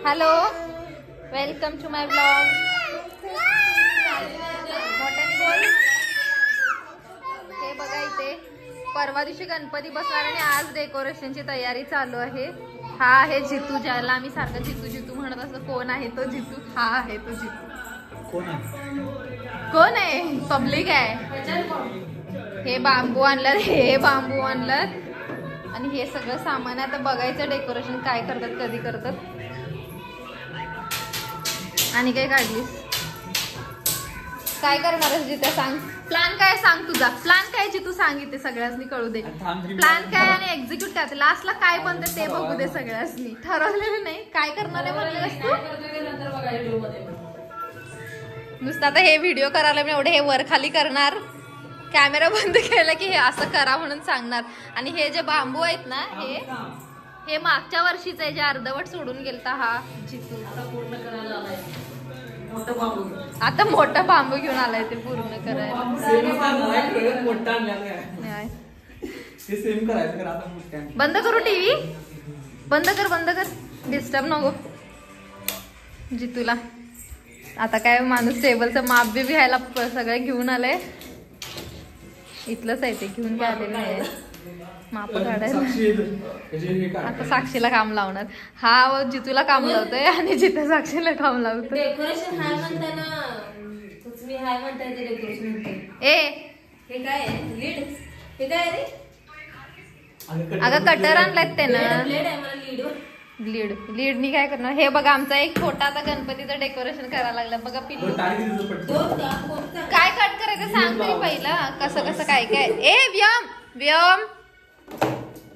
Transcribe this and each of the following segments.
Hello, welcome to my blog. मोठ्याने बोल. हे बघा इथे परवा दिवशी गणपती बसणार आणि आज डेकोरेशनची तयारी चालू आहे. हा आहे जितू, ज्याला आम्ही सारखं जितू जितू म्हणत असतो. कोण आहे तो जितू? हा आहे तो जितू. कोण आहे? पब्लिक आहे. हे बांबू आणलं, हे बांबू आणलं आणि हे सगळं सामान आता बघायचं डेकोरेशन काय करतात, कधी करतात. आणि काय काढलीस? काय करणार आहेस जिथे? सांग प्लॅन काय, सांग तुझा प्लॅन काय जितू, सांग इथे सगळ्यांनी कळू दे. प्लॅन काय आणि एक्झिक्यूट काय, लास्टला काय बनते ते बघू दे सगळ्यांनी. ठरवलेलं नाही काय करणार आहे म्हणलेस तू. नुसतं आता हे व्हिडिओ करायला मी एवढे हे वर खाली करणार, कॅमेरा बंद केला की हे असं करा म्हणून सांगणार. आणि हे जे बांबू आहेत ना, हे मागच्या वर्षीच आहे, जे अर्धवट सोडून गेलता हा जितू. आता मोठा बांबू घेऊन आलाय ते पूर्ण करायला. बंद करू टीव्ही, बंद कर बंद कर, डिस्टर्ब नको जितूला. आता काय माणूस टेबलचं माप बी घ्यायला सगळं घेऊन आलंय. इथलंच आहे ते, घेऊन काय आलेलं नाही माप काढायला. आता साक्षीला काम लावणार. हा जितूला काम लावतोय आणि जिथे साक्षीला काम लावतोय. डेकोरेशन हाय म्हणताय ना, तुम्ही हाय म्हणताय ते डेकोरेशन म्हणताय. हे काय आहे? लीड. हे काय रे? अगं कटर आणलाय त्यानं. लीड आहे, मला लीड. लीडनी काय करणार. हे बघा आमचा एक छोटा आता गणपतीचं डेकोरेशन करायला लागला. बघा पिल्लू काय कट करायचं सांग तरी पहिलं, कसं कसं काय काय. व्याम व्याम,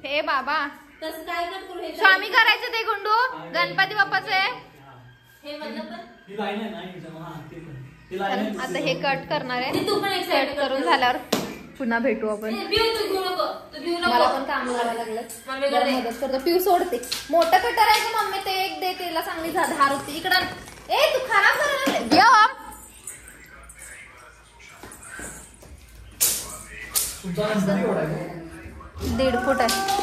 हे बाबा तसं काय कट करू. हे स्वामी करायचं ते गुंडू, गणपती बाप्पाचं आहे हे म्हणलं पण. आता हे कट करणार आहे. तू पण कट करून झाल्यावर पुन्हा भेटू आपण. मला पण काम करायला लागलं, मदत करतो. पिऊ सोडते. मोठं कटर आहे का मम्मी, ते एक दे, त्याला चांगली धार होती. इकडं तू खराब करायला लागले. 1.5 फूट आहे.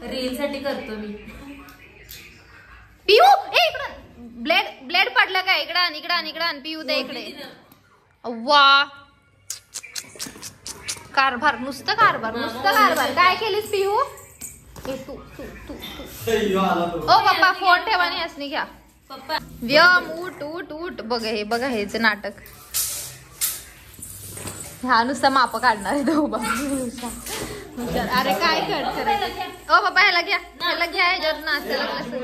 रील साठी करतो मी. पिऊ इकडं ब्लेड पडलं काय? इकडं पिऊ दे इकडे. वा कारभार, नुसतं कारभार. काय केलीस पिऊ? तू ओ पप्पा फोन ठेवा आणि असनी घ्या. पप्पा व्यम उठ. बघा हेच नाटक. हा नुसतं माप काढणार आहे तो. अरे काय कट करायचं. ओ पप्पा ह्याला घ्या ह्याच्यावर नाचायला लागलं.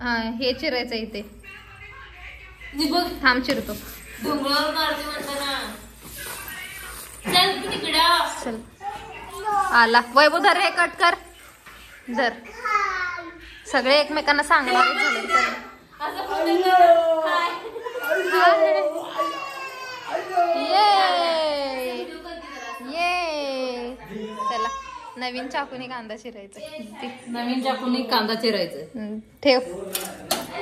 हा हे चिरायचं इथे. थांब चिरतो. चल आला. वैभव धर, हे कट कर. धर. सगळे एकमेकांना सांगणार झाले. चला नवीन चाकूने कांदा चिरायचा. ठेव.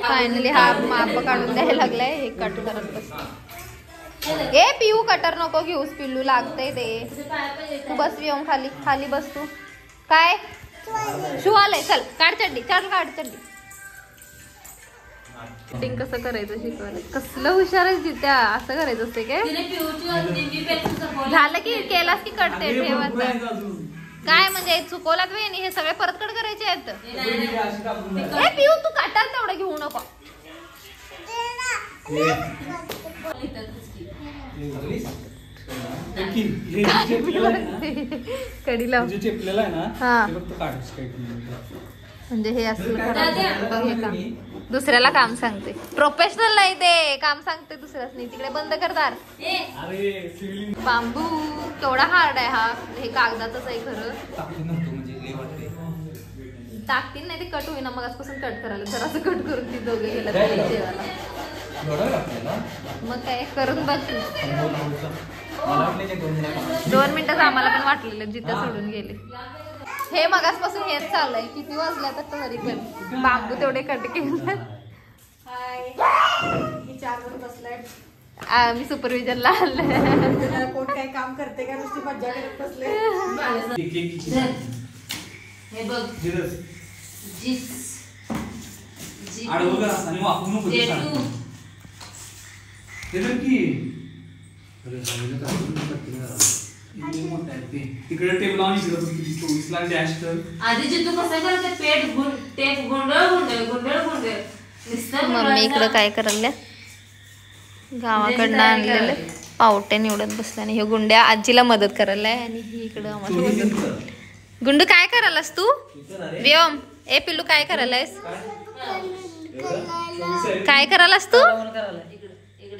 फायनली हा माप काढून द्यायला लागलाय. हे कट करत बस. पिऊ कटर नको घेऊस, पिल्लू लागतंय ते. तू बस येऊन खाली बस. तू काय शू आलंय. चल काढ चड्डी. कटिंग कसं करायचं शिकवायला. कसलं हुशार आहे जित्या. असं करायचं असते काय? झालं की केलास की कटते ठेवायचं. काय म्हणजे चुकवलात वेणी, हे सगळे परत कट करायचे आहेत. पिऊ तू काटाल तेवढं घेऊ नको. कडीला म्हणजे हे असं दुसऱ्याला काम सांगते. प्रोफेशनल नाही ते, काम सांगते दुसऱ्याच नाही. तिकडे बंद करणार. बांबू केवढा हार्ड आहे हा. हे कागदातच आहे खरं. टाकतील नाही ते कट होईना. मग आजपासून कट करायला जरा असं कट करून ती दोघे गेला जेवायला. मग काय करून बघ. 2 मिनिटं आम्हाला पण वाटलेलं जिथे सोडून गेले. हे मगासपासून हेच चाललंय. किती वाजल्या तर तरी पण बांबू तेवढे कट केले. मी सुपरविजनला आले. कोण काय काम करते का नुसती मज्जा करत बसले. हे बघ जिरस जीस आडवं करा आणि वाकू नको ते सांग. ते तर की इकडे मोठं आहे ते. तिकडे टेबल लावून इकडे बघ किती 24 ला डॅश कर. आधी जे तू कसं करते पेट ते गुंडळ मम्मी इकडं काय करायला गावाकडनं आणलेलं पावटे निवडत बसल्या आणि हे गुंड्या आजीला मदत करायला आहे आणि ही इकडं आम्हाला गुंडू काय करायलास तू व्योम ए पिल्लू काय करायलायस काय करायलास तू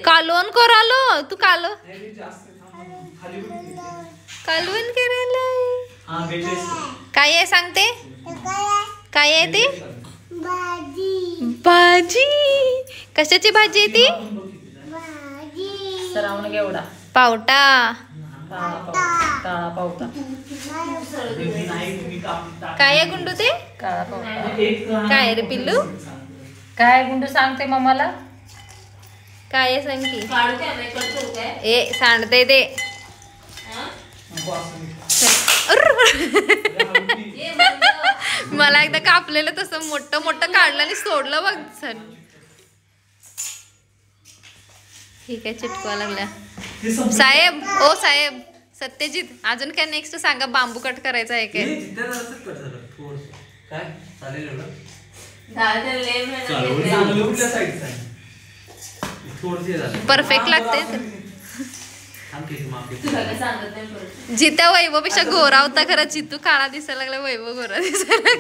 कालवण करालो तू कालवण करायला काय आहे सांगते काय आहे ते भाजी कशाची भाजी आहे ती पावटा काय आहे गुंडू ते काय रे पिल्लू काय गुंडू सांगते मम्माला काय आहे सांग की काढू काय ए सांडते ते मला एकदा कापलेलं तसं मोठं मोठं काढलं आणि सोडलं बघ सर ठीक आहे चिटकवा लागल्या साहेब ओ साहेब सत्यजित अजून काय नेक्स्ट सांगा बांबू कट करायचा आहे काय परफेक्ट लागते जित्या वैभवपेक्षा गोरा होता खरं जितू काळा दिसायला लागला वैभव गोरा दिसायला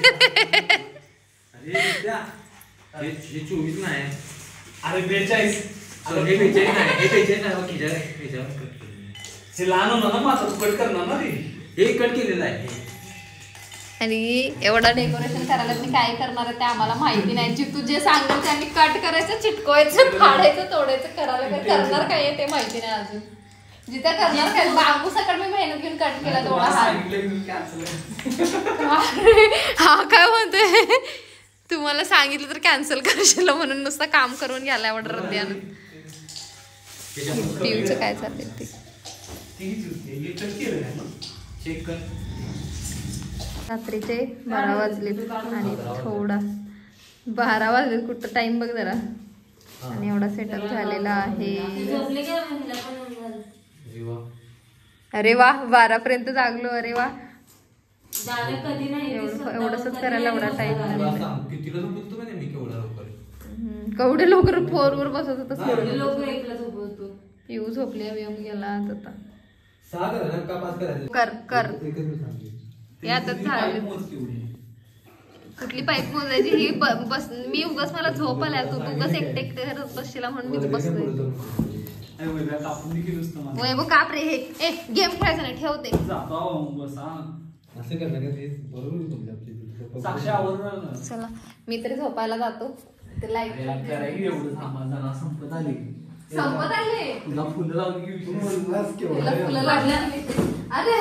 अरे 42 हे लहान होणार ना माझं कट करणार ना हे कट केलेलं आहे आणि एवढं डेकोरेशन करायला मी काय करणार आहे ते आम्हाला माहिती नाही जितू जे सांगेल त्यांनी कट करायचं चिटकवायचं फाडायचं तोडायचं करायला काय करणार काय आहे ते माहिती नाही अजून जिथे करणार काय बांबू सकट मी मेहनत घेऊन कट केला तेवढा हा काय म्हणतोय तुम्हाला सांगितलं तर कॅन्सल करशील म्हणून नुसतं काम करून घ्यायला एवढं रद्दी आणून पिऊचं काय चाललंय ते रात्रीचे 12 वाजले आणि थोडा 12 वाजले कुठं टाइम बघ जरा आणि एवढा सेटअप झालेला आहे अरे वा 12 पर्यंत जागलो अरे वा एवढंच करायला एवढा टाइम केवढे लवकर 4 वर बसत होत पिऊ झोपली गेला आता कर कर यातच झालं कुठली पाईप मोजायची ही बस मी उगाच मला झोप आल्या तू उगाच एकटे घरात बसशीला म्हणून मी बसलोय वैभव काप रे हे ए गेम खेळायचा नाही ठेवते चला मी तरी झोपायला जातो ते लाईट संपत आले तुला फुलं लागली अरे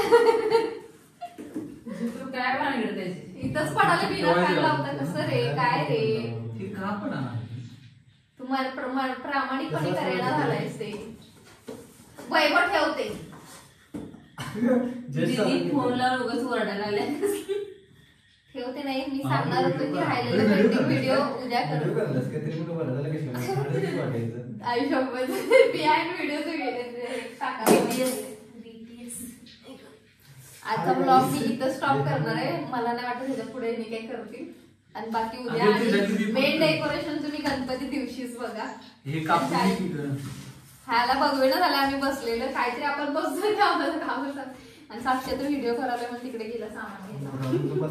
काय भानगड इथंच पडायला बिना चांगला होता कसं रे काय रे तुम्हाला प्रामाणिकपणे करायला झालायस ते वैभव ठेवते फोनला उगाच ओरडायला लागल्या ठेवते नाही मी सांगणार होतो की राहिलेलं पेंटिंग व्हिडिओ उद्या करू आयुष्यामध्ये बिहाइंड व्हिडिओ आजचा ब्लॉग मी इथं स्टॉप करणार आहे मला नाही वाटत ह्याच्या पुढे मी काय करते आणि बाकी उद्या मेन डेकोरेशन तुम्ही गणपती दिवशीच बघा ह्याला बघवेना झालं आम्ही बसलेलं काहीतरी आपण बसतोय आम्हाला काम आणि साक्षात व्हिडिओ करायला म्हणून तिकडे गेला सामान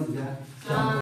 घ्यायला